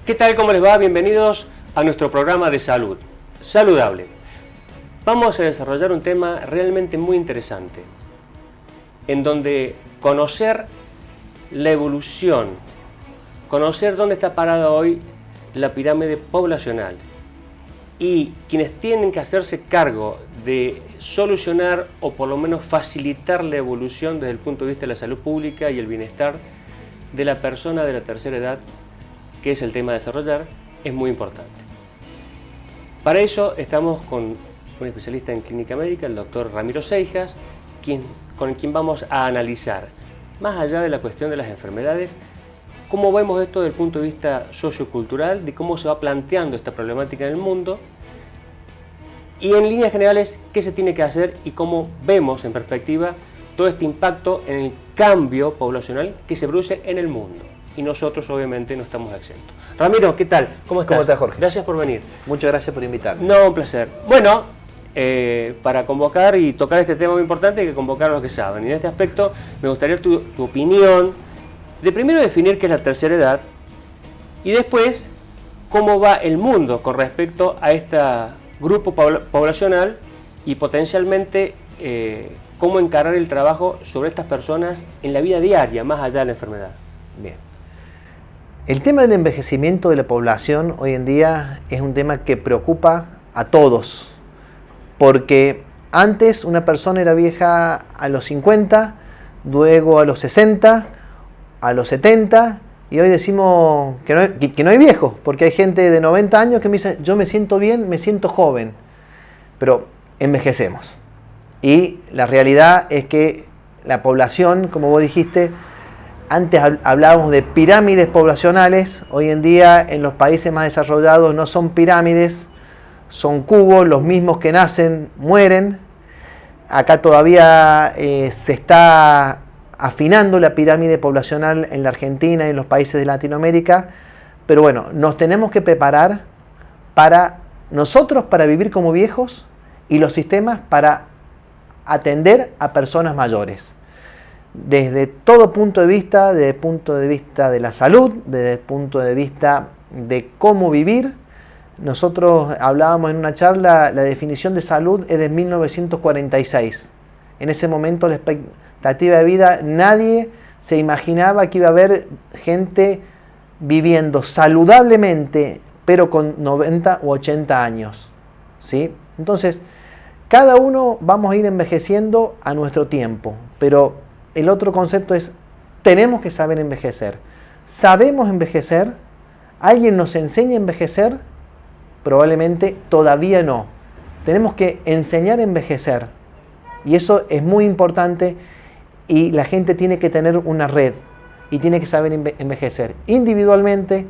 ¿Qué tal? ¿Cómo les va? Bienvenidos a nuestro programa de salud, Saludable. Vamos a desarrollar un tema realmente muy interesante, en donde conocer la evolución, conocer dónde está parada hoy la pirámide poblacional y quienes tienen que hacerse cargo de solucionar o por lo menos facilitar la evolución desde el punto de vista de la salud pública y el bienestar de la persona de la tercera edad, que es el tema a desarrollar, es muy importante. Para eso estamos con un especialista en clínica médica, el doctor Ramiro Seijas, con quien vamos a analizar, más allá de la cuestión de las enfermedades, cómo vemos esto desde el punto de vista sociocultural, de cómo se va planteando esta problemática en el mundo, y en líneas generales, qué se tiene que hacer y cómo vemos en perspectiva todo este impacto en el cambio poblacional que se produce en el mundo. Y nosotros obviamente no estamos exentos. Ramiro, ¿qué tal? ¿Cómo estás? ¿Cómo estás, Jorge? Gracias por venir. Muchas gracias por invitarme. No, un placer. Bueno, para convocar y tocar este tema muy importante hay que convocar a los que saben. Y en este aspecto me gustaría tu opinión de primero definir qué es la tercera edad y después cómo va el mundo con respecto a este grupo poblacional y potencialmente cómo encarar el trabajo sobre estas personas en la vida diaria, más allá de la enfermedad. Bien. El tema del envejecimiento de la población hoy en día es un tema que preocupa a todos, porque antes una persona era vieja a los 50, luego a los 60, a los 70, y hoy decimos que no hay viejos, porque hay gente de 90 años que me dice, yo me siento bien, me siento joven, pero envejecemos. Y la realidad es que la población, como vos dijiste, antes hablábamos de pirámides poblacionales, hoy en día en los países más desarrollados no son pirámides, son cubos, los mismos que nacen mueren. Acá todavía se está afinando la pirámide poblacional en la Argentina y en los países de Latinoamérica, pero bueno, nos tenemos que preparar para nosotros para vivir como viejos y los sistemas para atender a personas mayores. Desde todo punto de vista, desde el punto de vista de la salud, desde el punto de vista de cómo vivir. Nosotros hablábamos en una charla, la definición de salud es de 1946. En ese momento la expectativa de vida, nadie se imaginaba que iba a haber gente viviendo saludablemente, pero con 90 u 80 años, ¿sí? Entonces, cada uno vamos a ir envejeciendo a nuestro tiempo, pero el otro concepto es, tenemos que saber envejecer. ¿Sabemos envejecer? ¿Alguien nos enseña a envejecer? Probablemente todavía no. Tenemos que enseñar a envejecer. Y eso es muy importante y la gente tiene que tener una red y tiene que saber envejecer. Individualmente,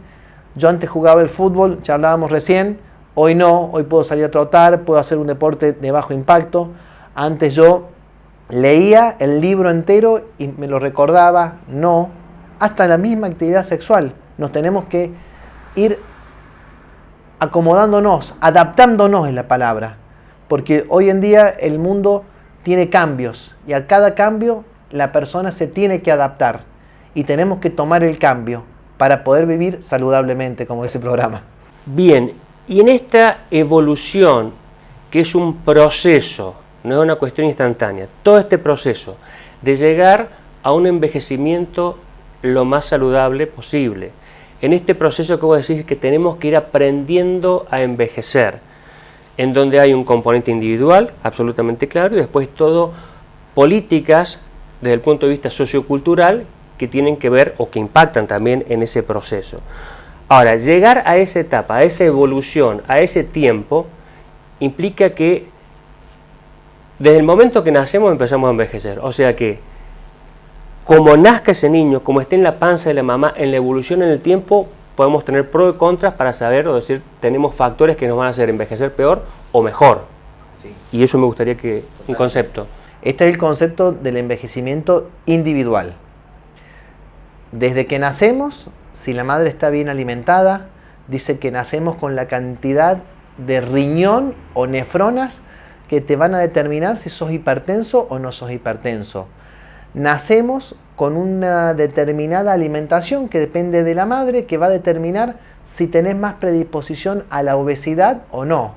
yo antes jugaba el fútbol, charlábamos recién, hoy no, hoy puedo salir a trotar, puedo hacer un deporte de bajo impacto. Antes yo leía el libro entero y me lo recordaba, no, hasta la misma actividad sexual. Nos tenemos que ir acomodándonos, adaptándonos es la palabra, porque hoy en día el mundo tiene cambios y a cada cambio la persona se tiene que adaptar y tenemos que tomar el cambio para poder vivir saludablemente, como ese programa. Bien, y en esta evolución, que es un proceso, no es una cuestión instantánea, todo este proceso de llegar a un envejecimiento lo más saludable posible. En este proceso que vos decís que tenemos que ir aprendiendo a envejecer, en donde hay un componente individual, absolutamente claro, y después todo políticas desde el punto de vista sociocultural que tienen que ver o que impactan también en ese proceso. Ahora, llegar a esa etapa, a esa evolución, a ese tiempo, implica que desde el momento que nacemos empezamos a envejecer. O sea que, como nazca ese niño, como esté en la panza de la mamá, en la evolución en el tiempo, podemos tener pros y contras para saber o decir, tenemos factores que nos van a hacer envejecer peor o mejor. Sí. Y eso me gustaría que, un concepto. Este es el concepto del envejecimiento individual. Desde que nacemos, si la madre está bien alimentada, dice que nacemos con la cantidad de riñón o nefronas que te van a determinar si sos hipertenso o no sos hipertenso. Nacemos con una determinada alimentación que depende de la madre, que va a determinar si tenés más predisposición a la obesidad o no.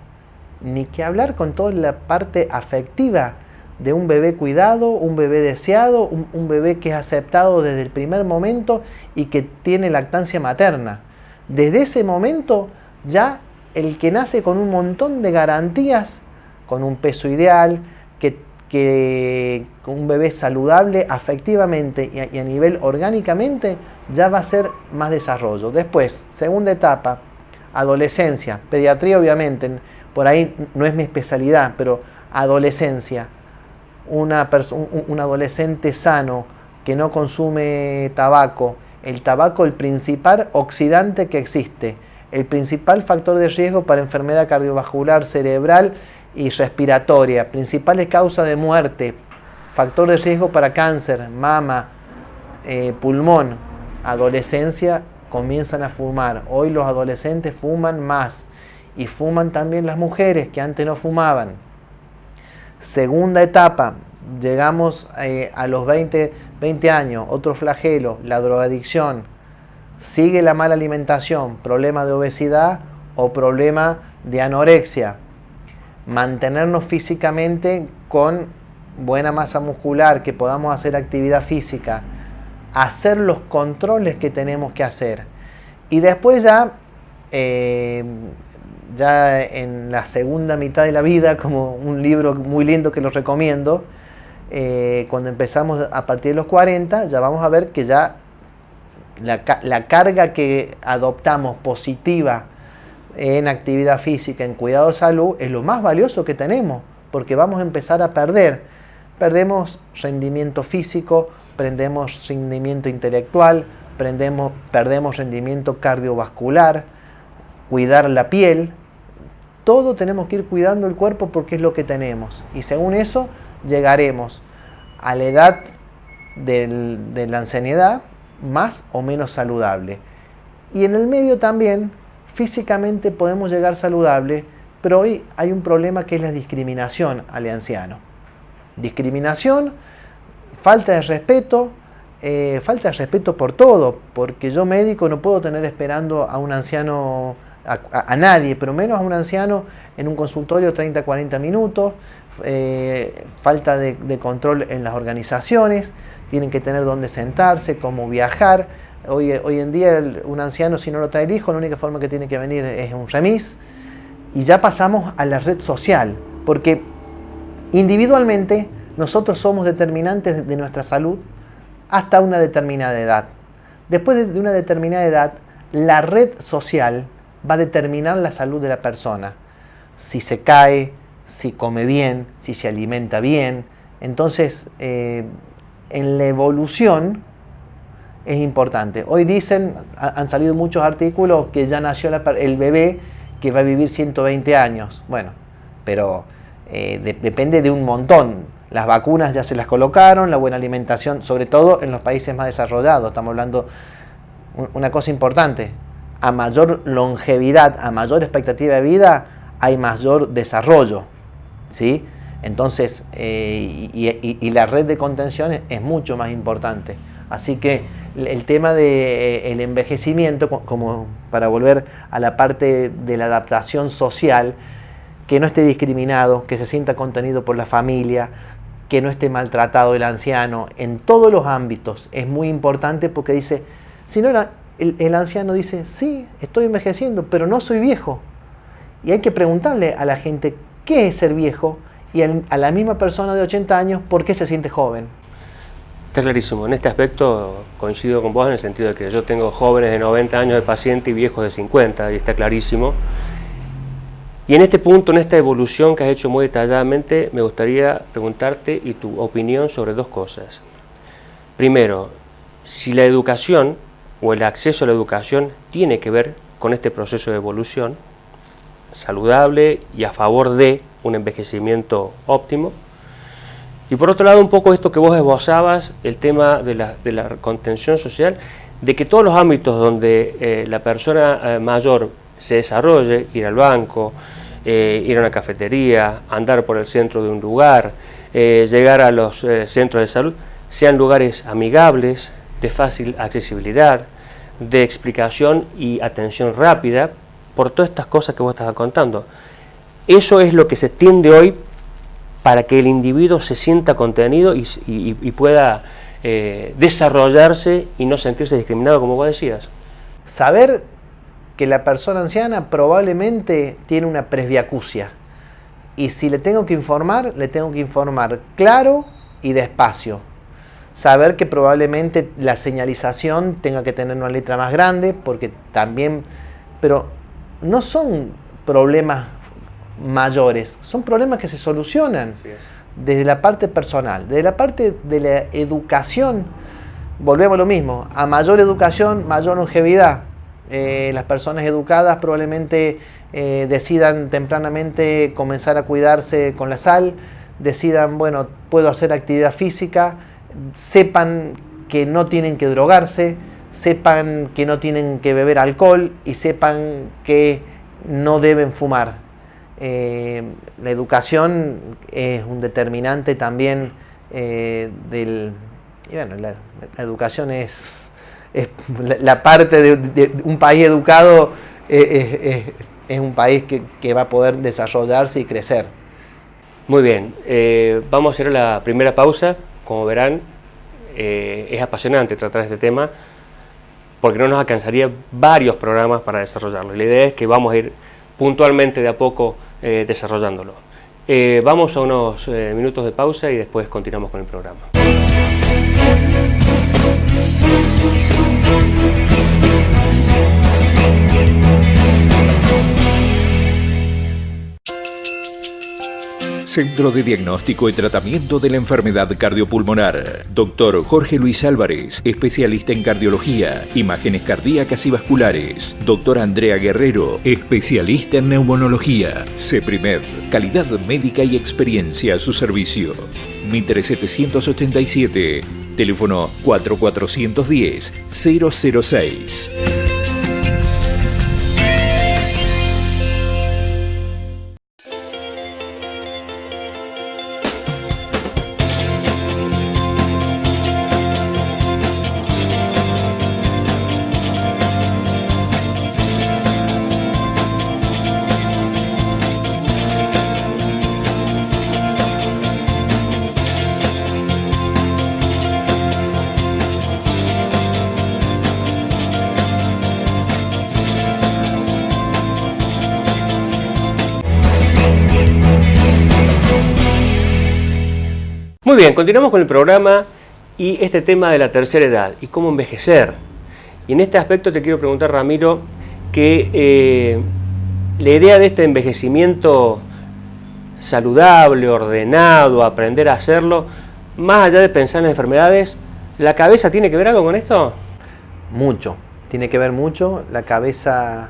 Ni que hablar con toda la parte afectiva de un bebé cuidado, un bebé deseado, un bebé que es aceptado desde el primer momento y que tiene lactancia materna. Desde ese momento ya el que nace con un montón de garantías, con un peso ideal, que un bebé saludable afectivamente y a nivel orgánicamente, ya va a ser más desarrollo. Después, segunda etapa, adolescencia, pediatría obviamente, por ahí no es mi especialidad, pero adolescencia, un adolescente sano que no consume tabaco, el tabaco el principal oxidante que existe, el principal factor de riesgo para enfermedad cardiovascular, cerebral y respiratoria, principales causas de muerte, factor de riesgo para cáncer, mama, pulmón. Adolescencia, comienzan a fumar. Hoy los adolescentes fuman más y fuman también las mujeres que antes no fumaban. Segunda etapa, llegamos a los 20 años, otro flagelo, la drogadicción. Sigue la mala alimentación, problema de obesidad o problema de anorexia. Mantenernos físicamente con buena masa muscular, que podamos hacer actividad física, hacer los controles que tenemos que hacer. Y después ya en la segunda mitad de la vida, como un libro muy lindo que lo recomiendo, cuando empezamos a partir de los 40, ya vamos a ver que ya la carga que adoptamos positiva en actividad física, en cuidado de salud, es lo más valioso que tenemos, porque vamos a empezar a perdemos rendimiento físico, perdemos rendimiento intelectual, perdemos rendimiento cardiovascular, cuidar la piel, todo tenemos que ir cuidando el cuerpo porque es lo que tenemos, y según eso llegaremos a la edad de la ancianidad más o menos saludable. Y en el medio también, físicamente podemos llegar saludable, pero hoy hay un problema que es la discriminación al anciano. Discriminación, falta de respeto por todo, porque yo médico no puedo tener esperando a un anciano, a nadie, pero menos a un anciano en un consultorio 30-40 minutos, falta de control en las organizaciones, tienen que tener dónde sentarse, cómo viajar. Hoy en día un anciano, si no lo trae el hijo, la única forma que tiene que venir es un remis. Y ya pasamos a la red social, porque individualmente nosotros somos determinantes de nuestra salud hasta una determinada edad. Después de una determinada edad, la red social va a determinar la salud de la persona. Si se cae, si come bien, si se alimenta bien. Entonces, en la evolución es importante. Hoy dicen, han salido muchos artículos que ya nació el bebé que va a vivir 120 años. Bueno, pero depende de un montón. Las vacunas ya se las colocaron, la buena alimentación, sobre todo en los países más desarrollados. Estamos hablando, una cosa importante, a mayor longevidad, a mayor expectativa de vida, hay mayor desarrollo, ¿sí? Entonces, y la red de contención es mucho más importante. Así que el tema del envejecimiento, como para volver a la parte de la adaptación social, que no esté discriminado, que se sienta contenido por la familia, que no esté maltratado el anciano, en todos los ámbitos, es muy importante porque dice, si no el anciano dice, sí, estoy envejeciendo, pero no soy viejo. Y hay que preguntarle a la gente, ¿qué es ser viejo? Y a la misma persona de 80 años, ¿por qué se siente joven? Está clarísimo. En este aspecto coincido con vos en el sentido de que yo tengo jóvenes de 90 años de paciente y viejos de 50, y está clarísimo. Y en este punto, en esta evolución que has hecho muy detalladamente, me gustaría preguntarte y tu opinión sobre dos cosas. Primero, si la educación o el acceso a la educación tiene que ver con este proceso de evolución saludable y a favor de un envejecimiento óptimo. Y por otro lado, un poco esto que vos esbozabas, el tema de la contención social, de que todos los ámbitos donde la persona mayor se desarrolle, ir al banco, ir a una cafetería, andar por el centro de un lugar, llegar a los centros de salud, sean lugares amigables, de fácil accesibilidad, de explicación y atención rápida, por todas estas cosas que vos estabas contando. Eso es lo que se tiende hoy para que el individuo se sienta contenido y pueda desarrollarse y no sentirse discriminado, como vos decías. Saber que la persona anciana probablemente tiene una presbiacusia, y si le tengo que informar claro y despacio. Saber que probablemente la señalización tenga que tener una letra más grande, porque también, pero no son problemas mayores, son problemas que se solucionan desde la parte personal, desde la parte de la educación. Volvemos a lo mismo, a mayor educación, mayor longevidad. Las personas educadas probablemente decidan tempranamente comenzar a cuidarse con la sal, decidan, bueno, puedo hacer actividad física, sepan que no tienen que drogarse, sepan que no tienen que beber alcohol y sepan que no deben fumar. La educación es un determinante también y bueno, la educación es la parte de un país educado, es un país que va a poder desarrollarse y crecer. Muy bien, vamos a hacer la primera pausa. Como verán, es apasionante tratar este tema, porque no nos alcanzaría varios programas para desarrollarlo. La idea es que vamos a ir puntualmente de a poco desarrollándolo. Vamos a unos minutos de pausa y después continuamos con el programa. Centro de Diagnóstico y Tratamiento de la Enfermedad Cardiopulmonar. Dr. Jorge Luis Álvarez, especialista en cardiología, imágenes cardíacas y vasculares. Dr. Andrea Guerrero, especialista en neumonología. CEPRIMED, calidad médica y experiencia a su servicio. Mitre 787, teléfono 4410-006. Muy bien, continuamos con el programa y este tema de la tercera edad y cómo envejecer. Y en este aspecto te quiero preguntar, Ramiro, que la idea de este envejecimiento saludable, ordenado, aprender a hacerlo, más allá de pensar en las enfermedades, ¿la cabeza tiene que ver algo con esto? Mucho, tiene que ver mucho. La cabeza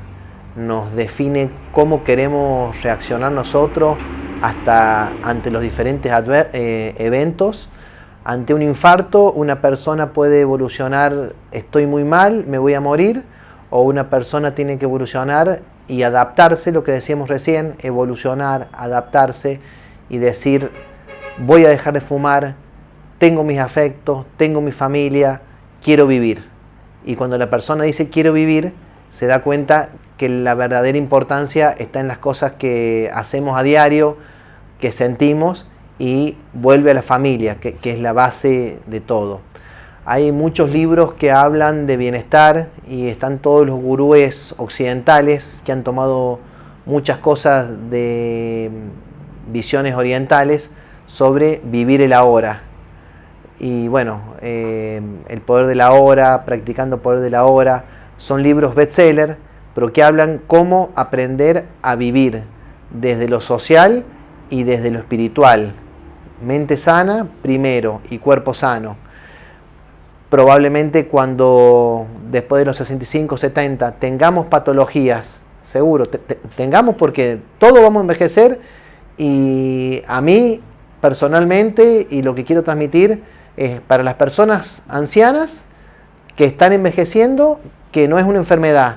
nos define cómo queremos reaccionar nosotros hasta ante los diferentes eventos. Ante un infarto, una persona puede evolucionar, estoy muy mal, me voy a morir, o una persona tiene que evolucionar y adaptarse, lo que decíamos recién, evolucionar, adaptarse y decir, voy a dejar de fumar, tengo mis afectos, tengo mi familia, quiero vivir. Y cuando la persona dice quiero vivir, se da cuenta que la verdadera importancia está en las cosas que hacemos a diario, que sentimos, y vuelve a la familia, que es la base de todo. Hay muchos libros que hablan de bienestar y están todos los gurúes occidentales que han tomado muchas cosas de visiones orientales sobre vivir el ahora. Y bueno, El poder de la hora, Practicando el poder de la hora, son libros bestseller, pero que hablan cómo aprender a vivir desde lo social y desde lo espiritual. Mente sana primero y cuerpo sano. Probablemente cuando después de los 65, 70 tengamos patologías, seguro, tengamos, porque todos vamos a envejecer, y a mí personalmente, y lo que quiero transmitir es para las personas ancianas que están envejeciendo, que no es una enfermedad,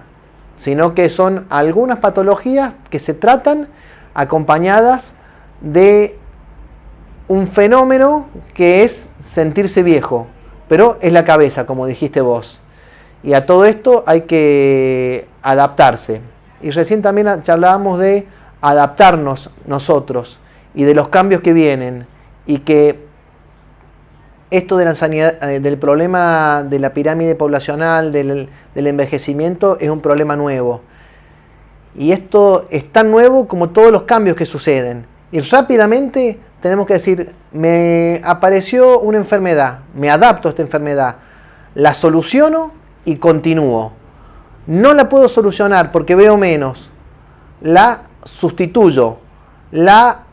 sino que son algunas patologías que se tratan acompañadas de un fenómeno que es sentirse viejo, pero es la cabeza, como dijiste vos. Y a todo esto hay que adaptarse. Y recién también charlábamos de adaptarnos nosotros y de los cambios que vienen, y que esto de la sanidad, del problema de la pirámide poblacional, del envejecimiento, es un problema nuevo. Y esto es tan nuevo como todos los cambios que suceden. Y rápidamente tenemos que decir, me apareció una enfermedad, me adapto a esta enfermedad, la soluciono y continúo. No la puedo solucionar porque veo menos, la sustituyo, la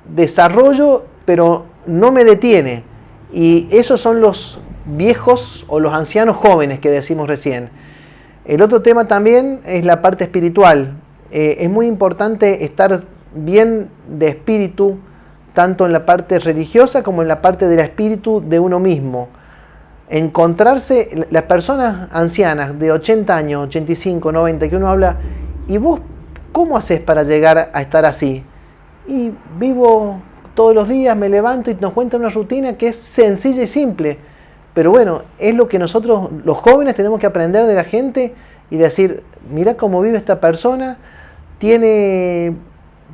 desarrollo, pero no me detiene. Y esos son los viejos o los ancianos jóvenes que decimos recién. El otro tema también es la parte espiritual. Es muy importante estar bien de espíritu, tanto en la parte religiosa como en la parte del espíritu de uno mismo. Encontrarse, las personas ancianas de 80 años, 85, 90, que uno habla, ¿y vos cómo haces para llegar a estar así? Y vivo todos los días, me levanto y nos cuenta una rutina que es sencilla y simple. Pero bueno, es lo que nosotros, los jóvenes, tenemos que aprender de la gente y decir, mira cómo vive esta persona, tiene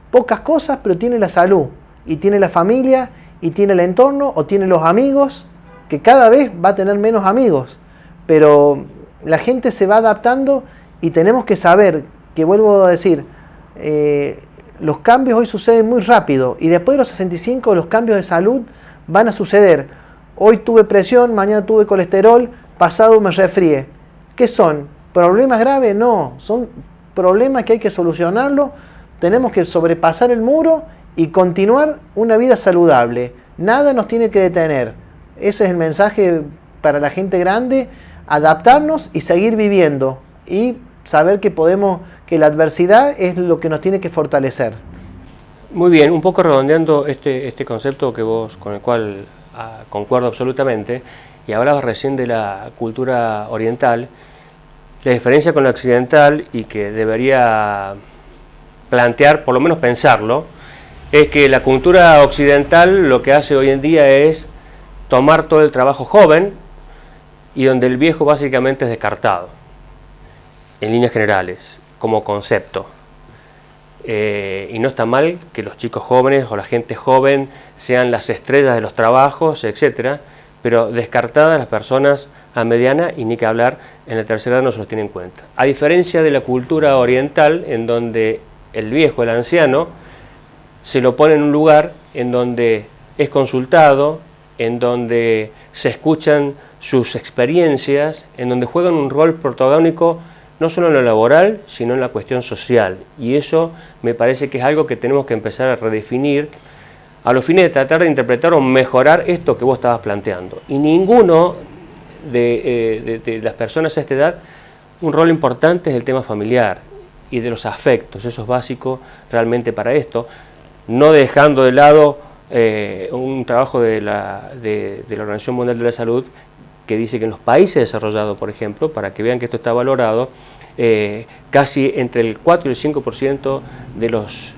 pocas cosas, pero tiene la salud, y tiene la familia, y tiene el entorno, o tiene los amigos, que cada vez va a tener menos amigos. Pero la gente se va adaptando y tenemos que saber, que vuelvo a decir, los cambios hoy suceden muy rápido, y después de los 65 los cambios de salud van a suceder. Hoy tuve presión, mañana tuve colesterol, pasado me resfrié. ¿Qué son? ¿Problemas graves? No, son problemas que hay que solucionarlo. Tenemos que sobrepasar el muro y continuar una vida saludable. Nada nos tiene que detener. Ese es el mensaje para la gente grande, adaptarnos y seguir viviendo. Y saber que que la adversidad es lo que nos tiene que fortalecer. Muy bien, un poco redondeando este concepto que vos, con el cual concuerdo absolutamente, y hablabas recién de la cultura oriental, la diferencia con la occidental, y que debería plantear, por lo menos pensarlo, es que la cultura occidental lo que hace hoy en día es tomar todo el trabajo joven, y donde el viejo básicamente es descartado, en líneas generales, como concepto. Y no está mal que los chicos jóvenes o la gente joven sean las estrellas de los trabajos, etcétera, pero descartadas las personas a mediana, y ni que hablar en la tercera edad no se los tiene en cuenta. A diferencia de la cultura oriental, en donde el viejo, el anciano, se lo pone en un lugar en donde es consultado, en donde se escuchan sus experiencias, en donde juegan un rol protagónico no solo en lo laboral, sino en la cuestión social. Y eso me parece que es algo que tenemos que empezar a redefinir a los fines de tratar de interpretar o mejorar esto que vos estabas planteando. Y ninguno de las personas a esta edad, un rol importante es el tema familiar y de los afectos. Eso es básico realmente para esto, no dejando de lado un trabajo de la Organización Mundial de la Salud, que dice que en los países desarrollados, por ejemplo, para que vean que esto está valorado, casi entre el 4 y el 5% de los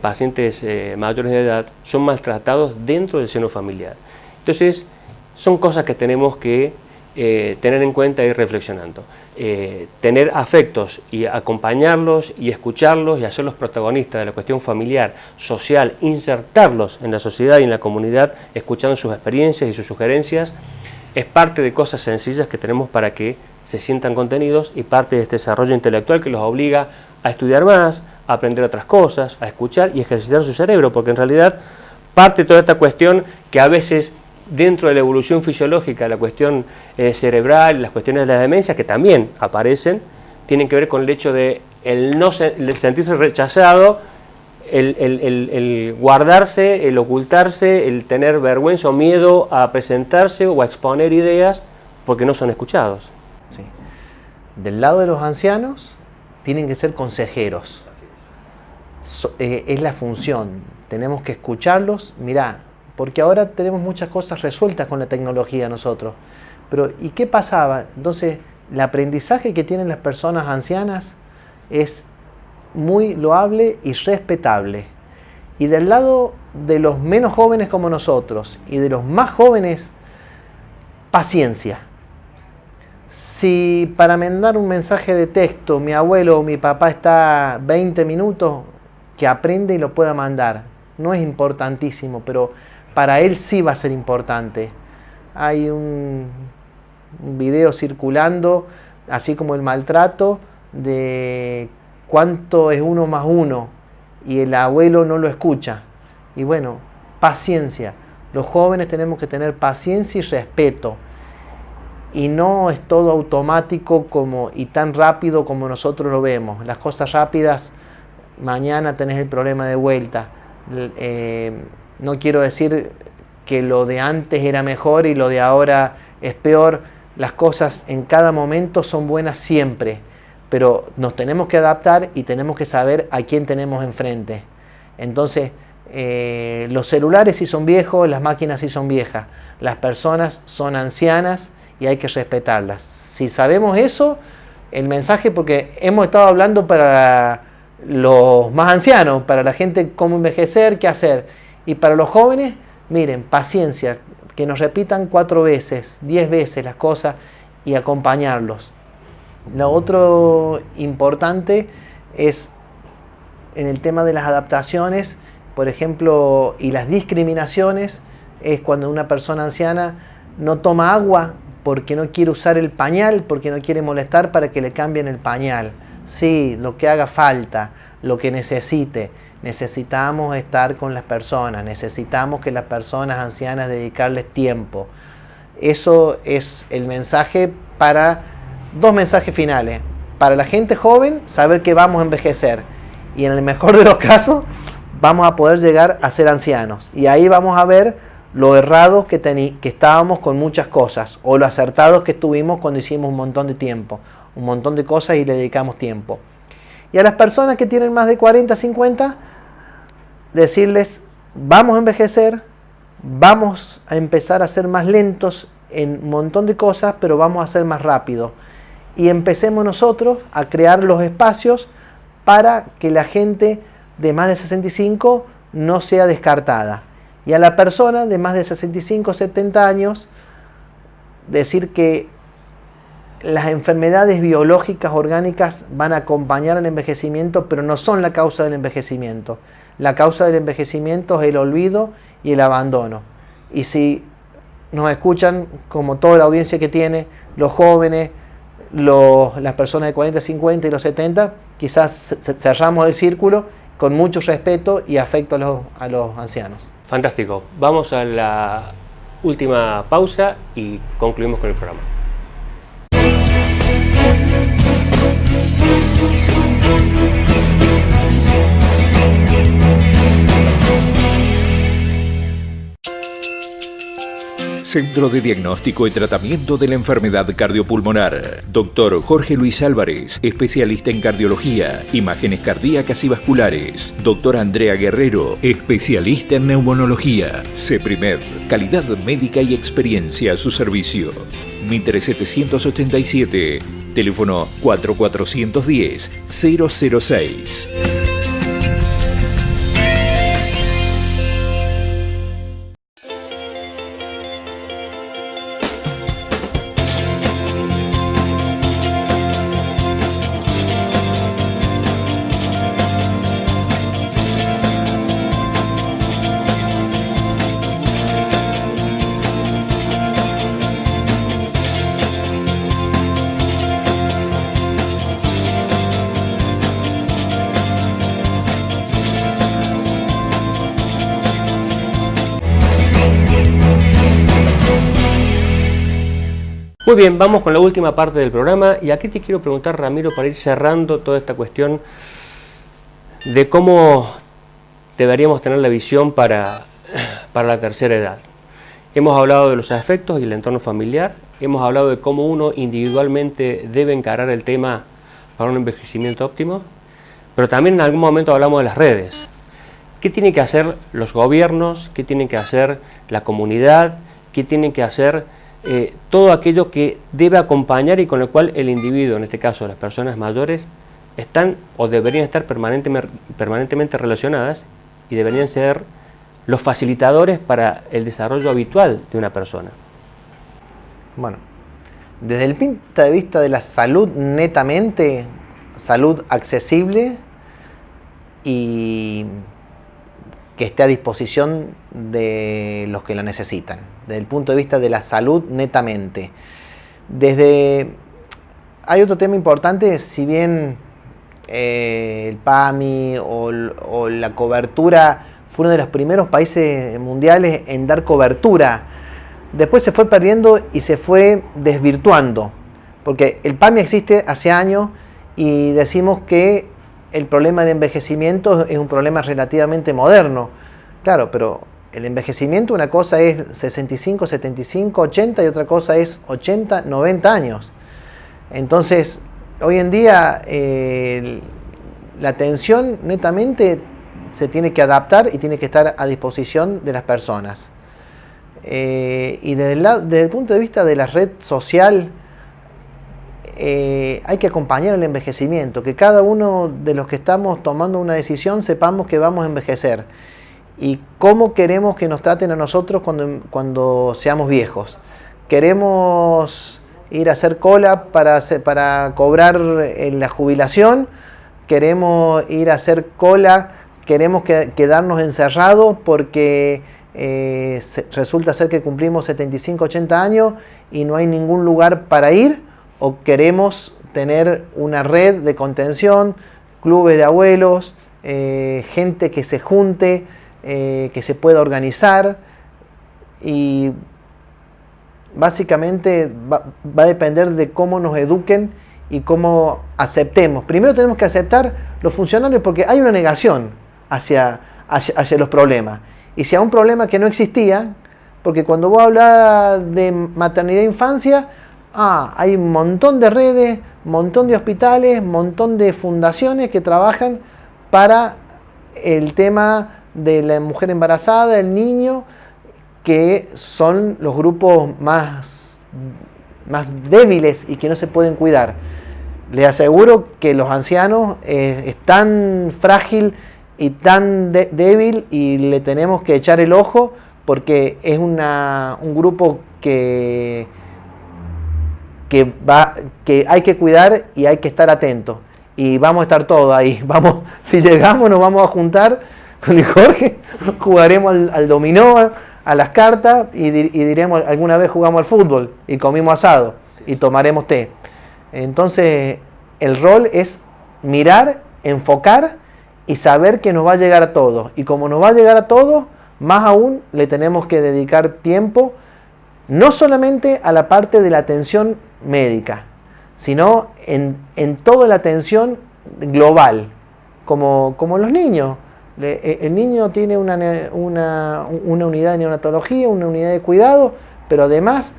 pacientes mayores de edad son maltratados dentro del seno familiar. Entonces, son cosas que tenemos que tener en cuenta y ir reflexionando. Tener afectos y acompañarlos y escucharlos y hacerlos protagonistas de la cuestión familiar, social, insertarlos en la sociedad y en la comunidad, escuchando sus experiencias y sus sugerencias, es parte de cosas sencillas que tenemos para que se sientan contenidos, y parte de este desarrollo intelectual que los obliga a estudiar más, a aprender otras cosas, a escuchar y ejercitar su cerebro, porque en realidad parte de toda esta cuestión que a veces dentro de la evolución fisiológica, la cuestión cerebral, las cuestiones de la demencia que también aparecen, tienen que ver con el hecho de el sentirse rechazado, el guardarse, el ocultarse, el tener vergüenza o miedo a presentarse o a exponer ideas porque no son escuchados. Sí. Del lado de los ancianos tienen que ser consejeros. Es la función, tenemos que escucharlos. Mirá, porque ahora tenemos muchas cosas resueltas con la tecnología nosotros, pero ¿y qué pasaba? Entonces, el aprendizaje que tienen las personas ancianas es muy loable y respetable. Y del lado de los menos jóvenes como nosotros y de los más jóvenes, paciencia. Si para mandar un mensaje de texto mi abuelo o mi papá está 20 minutos, que aprende y lo pueda mandar. No es importantísimo, pero para él sí va a ser importante. Hay un video circulando, así como el maltrato, de cuánto es 1 más 1 y el abuelo no lo escucha. Y bueno, paciencia. Los jóvenes tenemos que tener paciencia y respeto. Y no es todo automático y tan rápido como nosotros lo vemos. Las cosas rápidas, mañana tenés el problema de vuelta. No quiero decir que lo de antes era mejor y lo de ahora es peor. Las cosas en cada momento son buenas siempre, pero nos tenemos que adaptar y tenemos que saber a quién tenemos enfrente. Entonces, los celulares sí son viejos, las máquinas sí son viejas, las personas son ancianas y hay que respetarlas. Si sabemos eso, el mensaje, porque hemos estado hablando para los más ancianos, para la gente cómo envejecer, qué hacer, y para los jóvenes, miren, paciencia, que nos repitan 4 veces, 10 veces las cosas y acompañarlos. Lo otro importante es en el tema de las adaptaciones, por ejemplo, y las discriminaciones, es cuando una persona anciana no toma agua porque no quiere usar el pañal, porque no quiere molestar para que le cambien el pañal. Sí, lo que haga falta, lo que necesite. Necesitamos estar con las personas, necesitamos que las personas ancianas dedicarles tiempo. Eso es el mensaje para 2 mensajes finales. Para la gente joven, saber que vamos a envejecer. Y en el mejor de los casos, vamos a poder llegar a ser ancianos. Y ahí vamos a ver lo errados que estábamos con muchas cosas, o lo acertados que estuvimos cuando hicimos un montón de tiempo, un montón de cosas y le dedicamos tiempo. Y a las personas que tienen más de 40, 50, decirles, vamos a envejecer, vamos a empezar a ser más lentos en un montón de cosas, pero vamos a ser más rápidos. Y empecemos nosotros a crear los espacios para que la gente de más de 65 no sea descartada. Y a la persona de más de 65 70 años, decir que las enfermedades biológicas orgánicas van a acompañar al envejecimiento, pero no son la causa del envejecimiento. La causa del envejecimiento es el olvido y el abandono. Y si nos escuchan, como toda la audiencia que tiene, los jóvenes, las personas de 40, 50 y los 70, quizás cerramos el círculo con mucho respeto y afecto a los ancianos. Fantástico. Vamos a la última pausa y concluimos con el programa. Centro de Diagnóstico y Tratamiento de la Enfermedad Cardiopulmonar. Dr. Jorge Luis Álvarez, especialista en cardiología, imágenes cardíacas y vasculares. Dr. Andrea Guerrero, especialista en neumonología. CEPRIMED, calidad médica y experiencia a su servicio. Mitre 787, teléfono 4410-006. Muy bien, vamos con la última parte del programa y aquí te quiero preguntar, Ramiro, para ir cerrando toda esta cuestión de cómo deberíamos tener la visión para la tercera edad. Hemos hablado de los afectos y el entorno familiar, hemos hablado de cómo uno individualmente debe encarar el tema para un envejecimiento óptimo, pero también en algún momento hablamos de las redes. ¿Qué tienen que hacer los gobiernos? ¿Qué tienen que hacer la comunidad? ¿Qué tienen que hacer todo aquello que debe acompañar y con el cual el individuo, en este caso las personas mayores, están o deberían estar permanentemente relacionadas y deberían ser los facilitadores para el desarrollo habitual de una persona? Bueno, desde el punto de vista de la salud netamente, salud accesible y que esté a disposición de los que la necesitan. Desde el punto de vista de la salud netamente. Hay otro tema importante, si bien el PAMI o la cobertura fue uno de los primeros países mundiales en dar cobertura, después se fue perdiendo y se fue desvirtuando, porque el PAMI existe hace años y decimos que el problema de envejecimiento es un problema relativamente moderno. Claro, pero el envejecimiento, una cosa es 65, 75, 80 y otra cosa es 80, 90 años. Entonces, hoy en día la atención netamente se tiene que adaptar y tiene que estar a disposición de las personas. Y desde el punto de vista de la red social, hay que acompañar el envejecimiento, que cada uno de los que estamos tomando una decisión sepamos que vamos a envejecer y cómo queremos que nos traten a nosotros cuando seamos viejos. Queremos ir a hacer cola para cobrar la jubilación, queremos ir a hacer cola, queremos quedarnos encerrados porque resulta ser que cumplimos 75, 80 años y no hay ningún lugar para ir, o queremos tener una red de contención, clubes de abuelos, gente que se junte, que se pueda organizar, y básicamente va a depender de cómo nos eduquen y cómo aceptemos. Primero tenemos que aceptar los funcionarios porque hay una negación hacia los problemas. Y si hay un problema que no existía, porque cuando vos hablas de maternidad e infancia, hay un montón de redes, montón de hospitales, montón de fundaciones que trabajan para el tema de la mujer embarazada, el niño, que son los grupos más débiles y que no se pueden cuidar. Les aseguro que los ancianos es tan frágil y tan débil y le tenemos que echar el ojo porque es un grupo que hay que cuidar y hay que estar atentos. Y vamos a estar todos ahí. Si llegamos nos vamos a juntar con el Jorge, jugaremos al dominó, a las cartas y diremos alguna vez jugamos al fútbol y comimos asado y tomaremos té. Entonces el rol es mirar, enfocar y saber que nos va a llegar a todos. Y como nos va a llegar a todos, más aún le tenemos que dedicar tiempo, no solamente a la parte de la atención médica, sino en toda la atención global, como los niños. El niño tiene una unidad de neonatología, una unidad de cuidado, pero además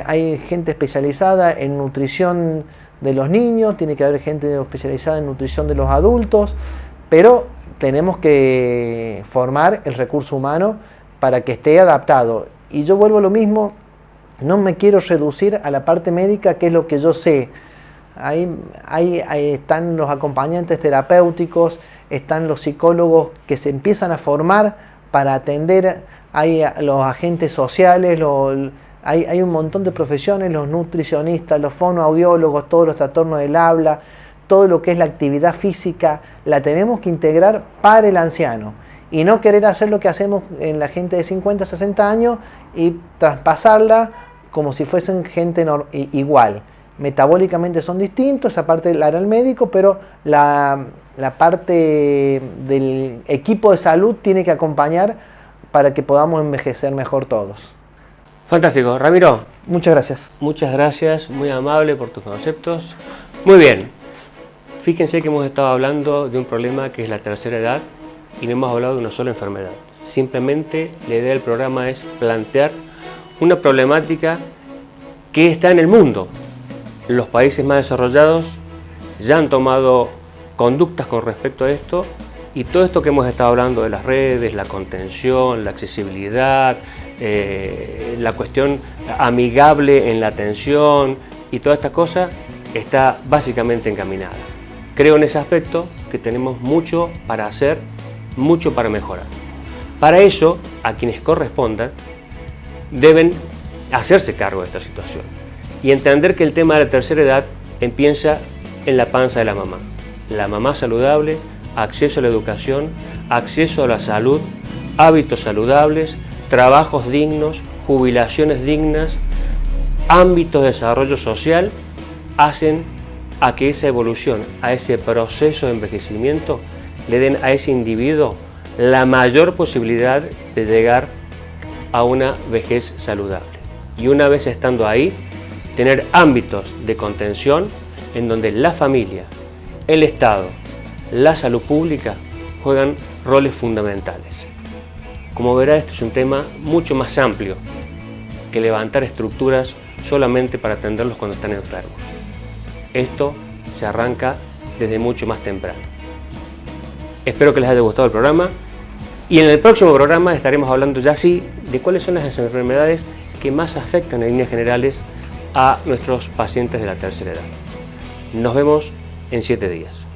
hay gente especializada en nutrición de los niños, tiene que haber gente especializada en nutrición de los adultos, pero tenemos que formar el recurso humano para que esté adaptado. Y yo vuelvo a lo mismo, no me quiero reducir a la parte médica, que es lo que yo sé. Ahí están los acompañantes terapéuticos, están los psicólogos que se empiezan a formar para atender, hay los agentes sociales, hay un montón de profesiones, los nutricionistas, los fonoaudiólogos, todos los trastornos del habla, todo lo que es la actividad física, la tenemos que integrar para el anciano y no querer hacer lo que hacemos en la gente de 50, 60 años y traspasarla como si fuesen gente igual. Metabólicamente son distintos, esa parte la hará el médico, pero la parte del equipo de salud tiene que acompañar para que podamos envejecer mejor todos. Fantástico. Ramiro. Muchas gracias. Muchas gracias, muy amable por tus conceptos. Muy bien. Fíjense que hemos estado hablando de un problema que es la tercera edad y no hemos hablado de una sola enfermedad. Simplemente la idea del programa es plantear una problemática que está en el mundo. Los países más desarrollados ya han tomado conductas con respecto a esto y todo esto que hemos estado hablando de las redes, la contención, la accesibilidad, la cuestión amigable en la atención y toda esta cosa está básicamente encaminada. Creo en ese aspecto que tenemos mucho para hacer, mucho para mejorar. Para ello, a quienes correspondan, deben hacerse cargo de esta situación y entender que el tema de la tercera edad empieza en la panza de la mamá. La mamá saludable, acceso a la educación, acceso a la salud, hábitos saludables, trabajos dignos, jubilaciones dignas, ámbitos de desarrollo social, hacen a que esa evolución, a ese proceso de envejecimiento, le den a ese individuo la mayor posibilidad de llegar a una vejez saludable. Y una vez estando ahí, tener ámbitos de contención en donde la familia, el Estado, la salud pública juegan roles fundamentales. Como verá, este es un tema mucho más amplio que levantar estructuras solamente para atenderlos cuando están enfermos. Esto se arranca desde mucho más temprano. Espero que les haya gustado el programa y en el próximo programa estaremos hablando ya sí de cuáles son las enfermedades que más afectan en líneas generales a nuestros pacientes de la tercera edad. Nos vemos en 7 días.